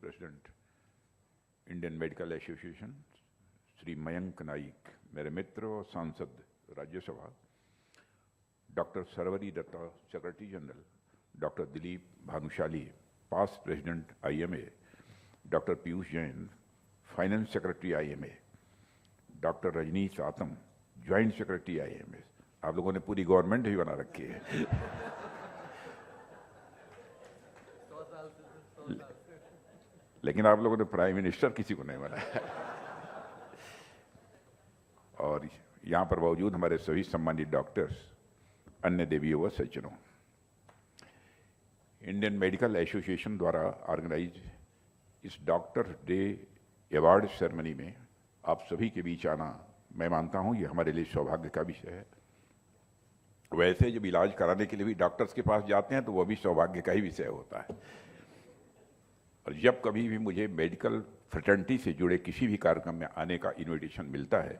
President Indian medical association Shri Mayank Naik, मेरे मित्र और सांसद Rajya Sabha, doctor Sarvari Dutta secretary general, doctor Dilip Bhanushali past president IMA, doctor Piyush Jain finance secretary IMA, doctor Rajnish Atam joint secretary IMA. आप लोगों ने पूरी गवर्नमेंट ही बना रखी है। लेकिन आप लोगों ने प्राइम मिनिस्टर किसी को नहीं बनाया। और यहां पर मौजूद हमारे सभी सम्मानित डॉक्टर्स, अन्य देवियों व सज्जनों, इंडियन मेडिकल एसोसिएशन द्वारा ऑर्गेनाइज इस डॉक्टर डे अवार्ड सेरेमनी में आप सभी के बीच आना, मैं मानता हूं ये हमारे लिए सौभाग्य का विषय है। वैसे जब इलाज कराने के लिए भी डॉक्टर्स के पास जाते हैं तो वह भी सौभाग्य का ही विषय होता है। और जब कभी भी मुझे मेडिकल फ्रेटर्निटी से जुड़े किसी भी कार्यक्रम में आने का इनविटेशन मिलता है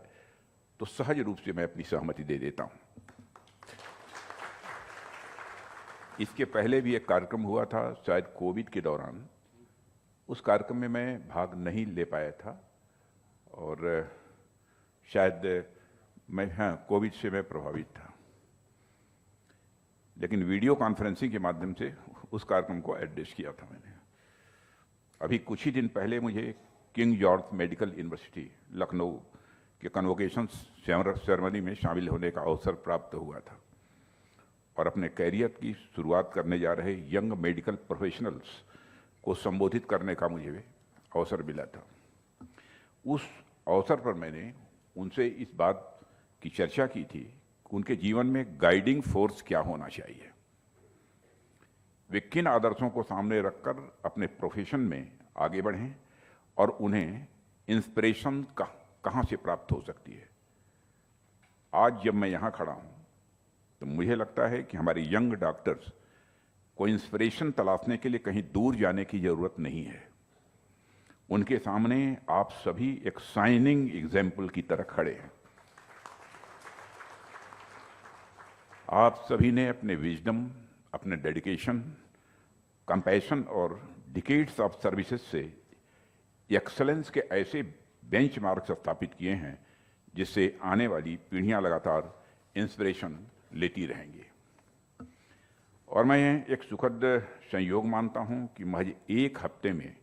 तो सहज रूप से मैं अपनी सहमति दे देता हूं। इसके पहले भी एक कार्यक्रम हुआ था, शायद कोविड के दौरान। उस कार्यक्रम में मैं भाग नहीं ले पाया था और शायद कोविड से मैं प्रभावित था, लेकिन वीडियो कॉन्फ्रेंसिंग के माध्यम से उस कार्यक्रम को एड्रेस किया था मैंने। अभी कुछ ही दिन पहले मुझे king George medical university Lucknow के कन्वोकेशन सेरेमनी में शामिल होने का अवसर प्राप्त हुआ था और अपने कैरियर की शुरुआत करने जा रहे यंग मेडिकल प्रोफेशनल्स को संबोधित करने का मुझे अवसर मिला था। उस अवसर पर मैंने उनसे इस बात की चर्चा की थी कि उनके जीवन में गाइडिंग फोर्स क्या होना चाहिए, वे किन आदर्शों को सामने रखकर अपने प्रोफेशन में आगे बढ़ें और उन्हें इंस्पिरेशन कहाँ से प्राप्त हो सकती है। आज जब मैं यहाँ खड़ा हूँ तो मुझे लगता है कि हमारे यंग डॉक्टर्स को इंस्पिरेशन तलाशने के लिए कहीं दूर जाने की जरूरत नहीं है। उनके सामने आप सभी एक शाइनिंग एग्जाम्पल की तरह खड़े हैं। आप सभी ने अपने विजडम, अपने डेडिकेशन, कंपैशन और डिकेड्स ऑफ सर्विसेज से एक्सेलेंस के ऐसे बेंचमार्क्स स्थापित किए हैं जिससे आने वाली पीढ़ियां लगातार इंस्पिरेशन लेती रहेंगी। और मैं एक सुखद संयोग मानता हूं कि महज एक हफ्ते में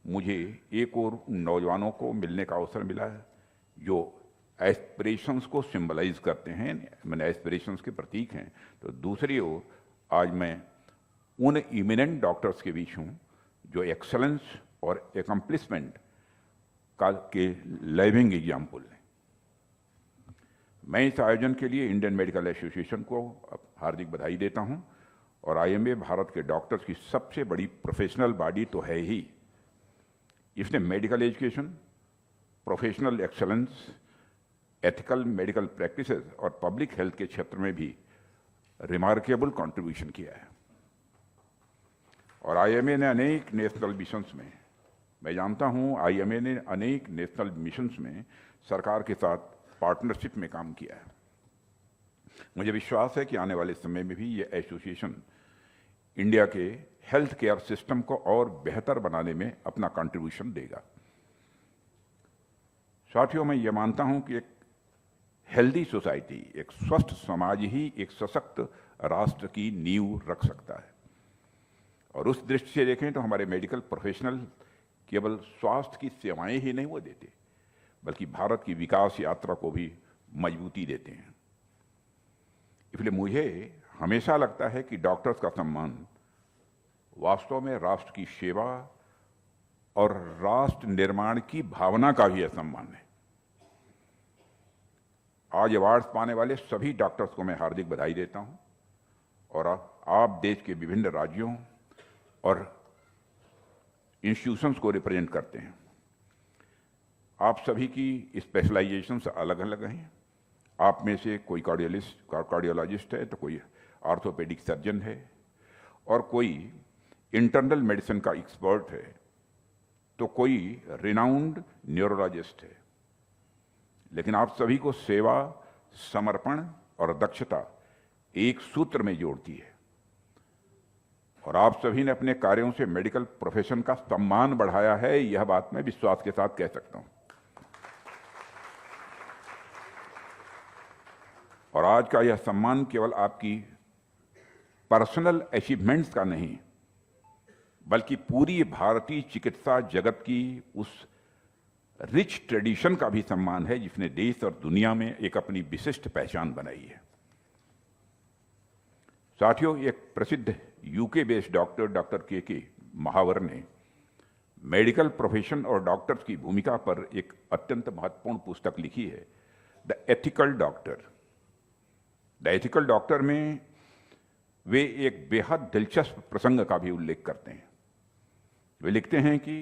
मुझे एक और नौजवानों को मिलने का अवसर मिला है जो एस्पिरेशंस को सिंबलाइज करते हैं, मैंने एस्पिरेशंस के प्रतीक हैं। तो दूसरी ओर आज मैं उन इमिनेंट डॉक्टर्स के बीच हूं जो एक्सेलेंस और एकम्प्लिशमेंट के लिविंग एग्जाम्पल हैं। मैं इस आयोजन के लिए इंडियन मेडिकल एसोसिएशन को हार्दिक बधाई देता हूं और आईएमए भारत के डॉक्टर्स की सबसे बड़ी प्रोफेशनल बॉडी तो है ही। इसने medical education, professional excellence, ethical medical practices और पब्लिक हेल्थ के क्षेत्र में भी रिमार्केबल कंट्रीब्यूशन किया है। और आईएमए ने अनेक नेशनल मिशंस में, मैं जानता हूं आईएमए ने अनेक नेशनल मिशंस में सरकार के साथ पार्टनरशिप में काम किया है। मुझे विश्वास है कि आने वाले समय में भी ये एसोसिएशन इंडिया के हेल्थ केयर सिस्टम को और बेहतर बनाने में अपना कंट्रीब्यूशन देगा। साथियों, मैं ये मानता हूं कि एक हेल्दी सोसाइटी, एक स्वस्थ समाज ही एक सशक्त राष्ट्र की नींव रख सकता है। और उस दृष्टि से देखें तो हमारे मेडिकल प्रोफेशनल केवल स्वास्थ्य की सेवाएं ही नहीं वो देते, बल्कि भारत की विकास यात्रा को भी मजबूती देते हैं। इसलिए मुझे हमेशा लगता है कि डॉक्टर्स का सम्मान वास्तव में राष्ट्र की सेवा और राष्ट्र निर्माण की भावना का भी सम्मान है। आज अवार्ड्स पाने वाले सभी डॉक्टर्स को मैं हार्दिक बधाई देता हूं और आप देश के विभिन्न राज्यों और इंस्टीट्यूशंस को रिप्रेजेंट करते हैं। आप सभी की स्पेशलाइजेशंस अलग अलग हैं। आप में से कोई कार्डियोलॉजिस्ट है तो कोई ऑर्थोपेडिक सर्जन है और कोई इंटरनल मेडिसिन का एक्सपर्ट है तो कोई रिनाउंड न्यूरोलॉजिस्ट है। लेकिन आप सभी को सेवा, समर्पण और दक्षता एक सूत्र में जोड़ती है। और आप सभी ने अपने कार्यों से मेडिकल प्रोफेशन का सम्मान बढ़ाया है, यह बात मैं विश्वास के साथ कह सकता हूं। और आज का यह सम्मान केवल आपकी पर्सनल अचीवमेंट्स का नहीं, बल्कि पूरी भारतीय चिकित्सा जगत की उस रिच ट्रेडिशन का भी सम्मान है जिसने देश और दुनिया में एक अपनी विशिष्ट पहचान बनाई है। साथियों, एक प्रसिद्ध यूके बेस्ड डॉक्टर के महावर ने मेडिकल प्रोफेशन और डॉक्टर्स की भूमिका पर एक अत्यंत महत्वपूर्ण पुस्तक लिखी है, the ethical doctor. The ethical doctor में वे एक बेहद दिलचस्प प्रसंग का भी उल्लेख करते हैं। वे लिखते हैं कि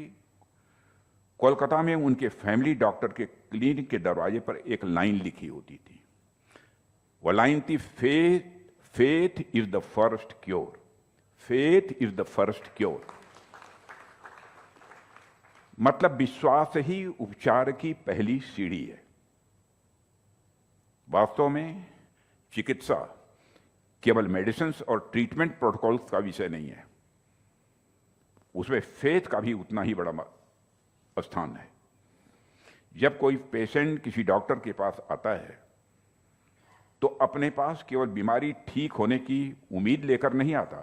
कोलकाता में उनके फैमिली डॉक्टर के क्लिनिक के दरवाजे पर एक लाइन लिखी होती थी। वह लाइन थी, faith is the first cure. Faith is the first cure. मतलब विश्वास ही उपचार की पहली सीढ़ी है। वास्तव में चिकित्सा केवल मेडिसिन और ट्रीटमेंट प्रोटोकॉल्स का विषय नहीं है, उसमें फेथ का भी उतना ही बड़ा स्थान है। जब कोई पेशेंट किसी डॉक्टर के पास आता है तो अपने पास केवल बीमारी ठीक होने की उम्मीद लेकर नहीं आता,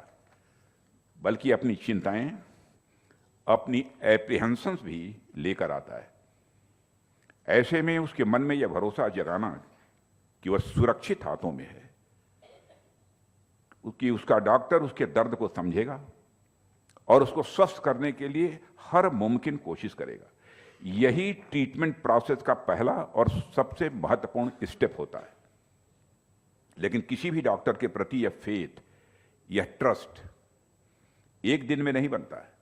बल्कि अपनी चिंताएं, अपनी एप्रीहेंशंस भी लेकर आता है। ऐसे में उसके मन में यह भरोसा जगाना कि वह सुरक्षित हाथों में है, कि उसका डॉक्टर उसके दर्द को समझेगा और उसको स्वस्थ करने के लिए हर मुमकिन कोशिश करेगा, यही ट्रीटमेंट प्रोसेस का पहला और सबसे महत्वपूर्ण स्टेप होता है। लेकिन किसी भी डॉक्टर के प्रति यह फेथ, यह ट्रस्ट एक दिन में नहीं बनता है।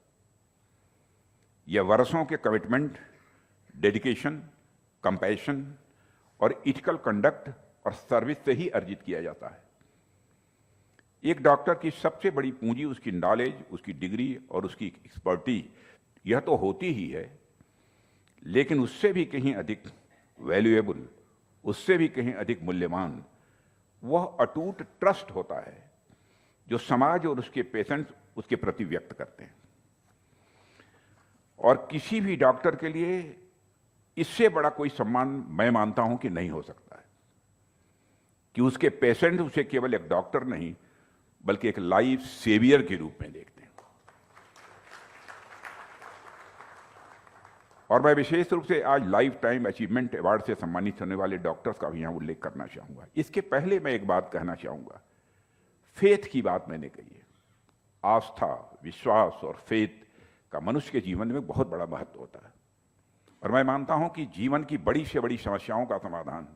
यह वर्षों के कमिटमेंट, डेडिकेशन, कंपैशन और इथिकल कंडक्ट और सर्विस से ही अर्जित किया जाता है। एक डॉक्टर की सबसे बड़ी पूंजी उसकी नॉलेज, उसकी डिग्री और उसकी एक्सपर्टीज, यह तो होती ही है, लेकिन उससे भी कहीं अधिक वैल्यूएबल, उससे भी कहीं अधिक मूल्यवान वह अटूट ट्रस्ट होता है जो समाज और उसके पेशेंट्स उसके प्रति व्यक्त करते हैं। और किसी भी डॉक्टर के लिए इससे बड़ा कोई सम्मान मैं मानता हूं कि नहीं हो सकता है कि उसके पेशेंट उसे केवल एक डॉक्टर नहीं बल्कि एक लाइफ सेवियर के रूप में देखते हैं। और मैं विशेष रूप से आज लाइफ टाइम अचीवमेंट अवार्ड से सम्मानित होने वाले डॉक्टर्स का भी यहां उल्लेख करना चाहूंगा। इसके पहले मैं एक बात कहना चाहूंगा। फेथ की बात मैंने कही है। आस्था, विश्वास और फेथ का मनुष्य के जीवन में बहुत बड़ा महत्व होता है। और मैं मानता हूं कि जीवन की बड़ी से बड़ी समस्याओं का समाधान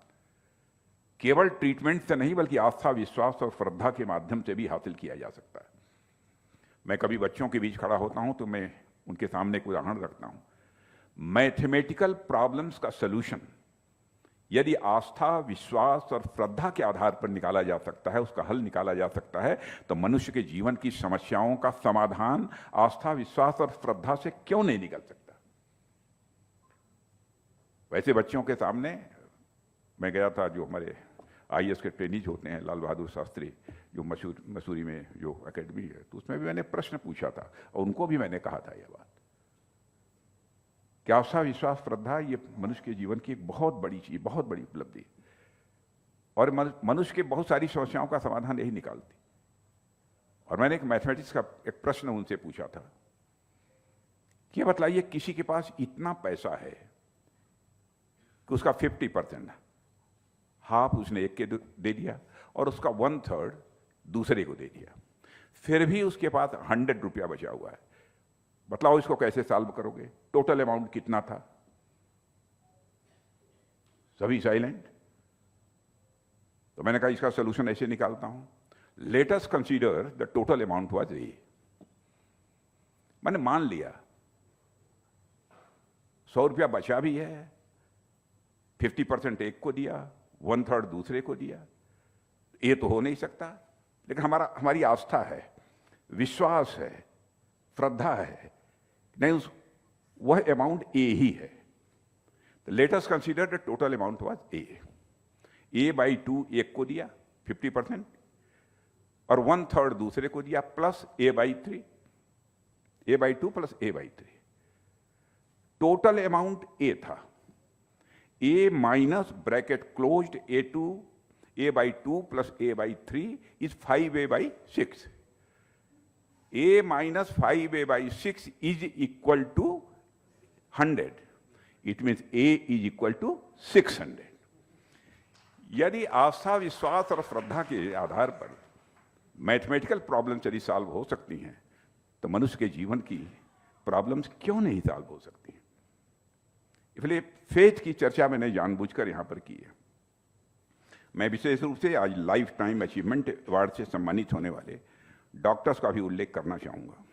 केवल ट्रीटमेंट से नहीं बल्कि आस्था, विश्वास और श्रद्धा के माध्यम से भी हासिल किया जा सकता है। मैं कभी बच्चों के बीच खड़ा होता हूं तो मैं उनके सामने एक उदाहरण रखता हूं। मैथमेटिकल प्रॉब्लम्स का सलूशन यदि आस्था, विश्वास और श्रद्धा के आधार पर निकाला जा सकता है, उसका हल निकाला जा सकता है, तो मनुष्य के जीवन की समस्याओं का समाधान आस्था, विश्वास और श्रद्धा से क्यों नहीं निकल सकता। वैसे बच्चों के सामने मैं गया था, जो हमारे आईएएस के ट्रेनीज होते हैं, लाल बहादुर शास्त्री जो मसूरी में जो एकेडमी है, तो उसमें भी मैंने प्रश्न पूछा था और उनको भी मैंने कहा था यह बात कि आस्था, विश्वास, श्रद्धा ये मनुष्य के जीवन की एक बहुत बड़ी चीज, बहुत बड़ी उपलब्धि और मनुष्य के बहुत सारी समस्याओं का समाधान यही निकालती। और मैंने एक मैथमेटिक्स का एक प्रश्न उनसे पूछा था कि बताइए, किसी के पास इतना पैसा है कि उसका 50% हाफ उसने एक के दे दिया और उसका 1/3 दूसरे को दे दिया, फिर भी उसके पास 100 रुपया बचा हुआ है। बताओ इसको कैसे सॉल्व करोगे? टोटल अमाउंट कितना था? सभी साइलेंट। तो मैंने कहा इसका सॉल्यूशन ऐसे निकालता हूं, let us consider the total amount was a. मैंने मान लिया 100 रुपया बचा भी है, 50% एक को दिया, 1/3 दूसरे को दिया। ये तो हो नहीं सकता, लेकिन हमारी आस्था है, विश्वास है, श्रद्धा है, नहीं वह अमाउंट ए ही है। तो let us consider the total amount was a. A/2 एक को दिया 50%, और 1/3 दूसरे को दिया plus a/3, a/2 plus a/3। Total amount a था, a minus bracket closed a/2 plus a/3 is 5a/6। a minus 5a/6 is equal to 100। It means a is equal to 600। यदि आस्था, विश्वास और श्रद्धा के आधार पर मैथमेटिकल प्रॉब्लम्स यदि solve हो सकती हैं, तो मनुष्य के जीवन की प्रॉब्लम्स क्यों नहीं सॉल्व हो सकती? इसलिए फेथ की चर्चा मैंने जानबूझकर यहां पर की है। मैं विशेष रूप से आज लाइफ टाइम अचीवमेंट अवार्ड से सम्मानित होने वाले डॉक्टर्स का भी उल्लेख करना चाहूंगा,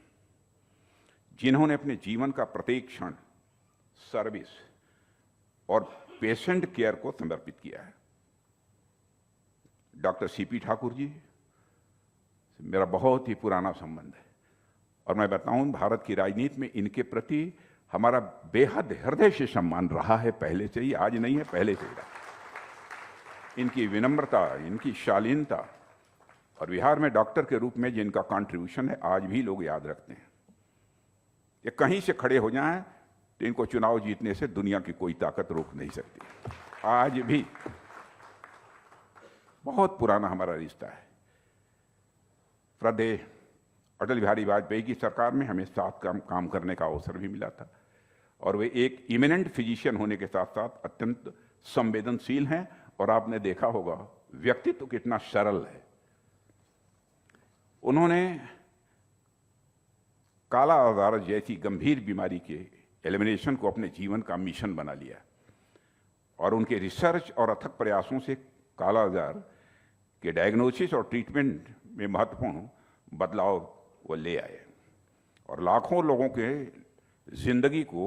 जिन्होंने अपने जीवन का प्रत्येक क्षण सर्विस और पेशेंट केयर को समर्पित किया है। डॉक्टर सीपी ठाकुर जी मेरा बहुत ही पुराना संबंध है, और मैं बताऊं भारत की राजनीति में इनके प्रति हमारा बेहद हृदय से सम्मान रहा है, पहले से ही, आज नहीं है, पहले से ही रहा। इनकी विनम्रता, इनकी शालीनता और बिहार में डॉक्टर के रूप में जिनका कंट्रीब्यूशन है, आज भी लोग याद रखते हैं। ये कहीं से खड़े हो जाएं तो इनको चुनाव जीतने से दुनिया की कोई ताकत रोक नहीं सकती। आज भी बहुत पुराना हमारा रिश्ता है। श्रद्धेय अटल बिहारी वाजपेयी की सरकार में हमें साथ काम करने का अवसर भी मिला था, और वे एक इमिनेंट फिजिशियन होने के साथ साथ अत्यंत संवेदनशील हैं, और आपने देखा होगा व्यक्तित्व कितना सरल है। उन्होंने काला आजार जैसी गंभीर बीमारी के एलिमिनेशन को अपने जीवन का मिशन बना लिया, और उनके रिसर्च और अथक प्रयासों से काला आजार के डायग्नोसिस और ट्रीटमेंट में महत्वपूर्ण बदलाव वो ले आए, और लाखों लोगों के जिंदगी को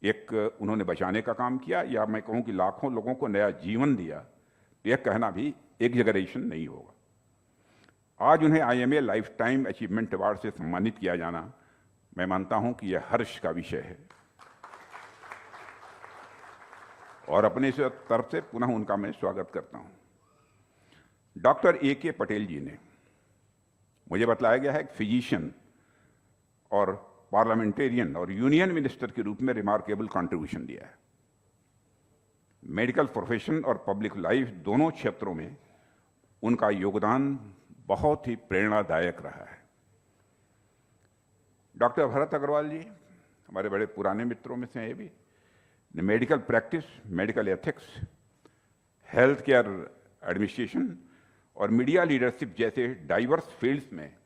एक उन्होंने बचाने का काम किया, या मैं कहूं कि लाखों लोगों को नया जीवन दिया। यह कहना भी एग्जैगरेशन नहीं होगा। आज उन्हें IMA life time achievement award से सम्मानित किया जाना, मैं मानता हूं कि यह हर्ष का विषय है, और अपने से तरफ से पुनः उनका मैं स्वागत करता हूं। डॉक्टर AK पटेल जी ने, मुझे बताया गया है, एक फिजिशियन और पार्लियामेंटेरियन और यूनियन मिनिस्टर के रूप में रिमार्केबल कंट्रीब्यूशन दिया है। मेडिकल प्रोफेशन और पब्लिक लाइफ दोनों क्षेत्रों में उनका योगदान बहुत ही प्रेरणादायक रहा है। डॉक्टर भरत अग्रवाल जी हमारे बड़े पुराने मित्रों में से हैं। भी medical practice, medical ethics, health care administration और मीडिया लीडरशिप जैसे डाइवर्स फील्ड्स में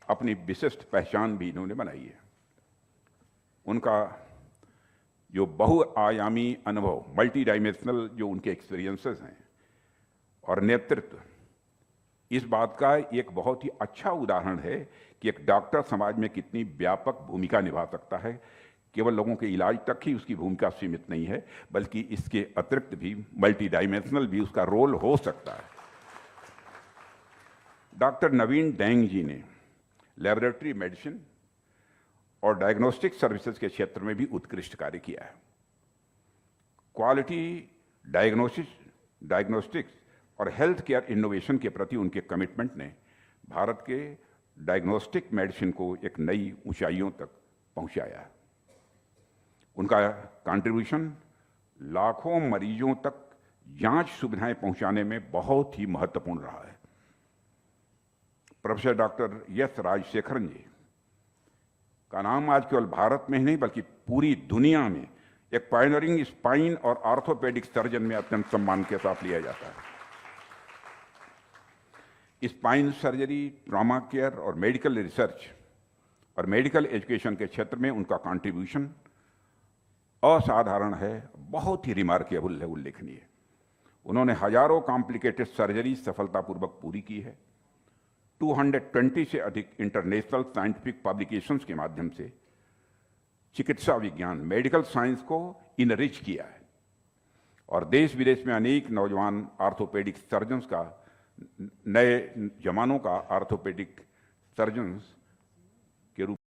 अपनी विशिष्ट पहचान भी इन्होंने बनाई है। उनका जो बहुआयामी अनुभव, मल्टी डायमेंशनल जो उनके एक्सपीरियंसेस हैं और नेतृत्व, इस बात का एक बहुत ही अच्छा उदाहरण है कि एक डॉक्टर समाज में कितनी व्यापक भूमिका निभा सकता है। केवल लोगों के इलाज तक ही उसकी भूमिका सीमित नहीं है, बल्कि इसके अतिरिक्त भी मल्टी डायमेंशनल भी उसका रोल हो सकता है। डॉक्टर नवीन डेंग जी ने लैबोरेटरी मेडिसिन और डायग्नोस्टिक सर्विसेज के क्षेत्र में भी उत्कृष्ट कार्य किया है। क्वालिटी डायग्नोस्टिक्स और हेल्थ केयर इनोवेशन के प्रति उनके कमिटमेंट ने भारत के डायग्नोस्टिक मेडिसिन को एक नई ऊंचाइयों तक पहुंचाया है। उनका कंट्रीब्यूशन लाखों मरीजों तक जांच सुविधाएं पहुंचाने में बहुत ही महत्वपूर्ण रहा है। प्रोफेसर डॉक्टर एस राजशेखरन जी का नाम आज केवल भारत में ही नहीं बल्कि पूरी दुनिया में एक पायनियरिंग स्पाइन और ऑर्थोपेडिक सर्जन में अत्यंत सम्मान के साथ लिया जाता है। स्पाइन सर्जरी, ट्रॉमा केयर और मेडिकल रिसर्च और मेडिकल एजुकेशन के क्षेत्र में उनका कंट्रीब्यूशन असाधारण है, बहुत ही रिमार्केबल है, उल्लेखनीय। उन्होंने हजारों कॉम्प्लिकेटेड सर्जरी सफलतापूर्वक पूरी की है। 220 से अधिक इंटरनेशनल साइंटिफिक पब्लिकेशंस के माध्यम से चिकित्सा विज्ञान, मेडिकल साइंस को इनरिच किया है, और देश विदेश में अनेक नौजवान आर्थोपेडिक सर्जन्स का, नए जमानों का आर्थोपेडिक सर्जन्स के रूप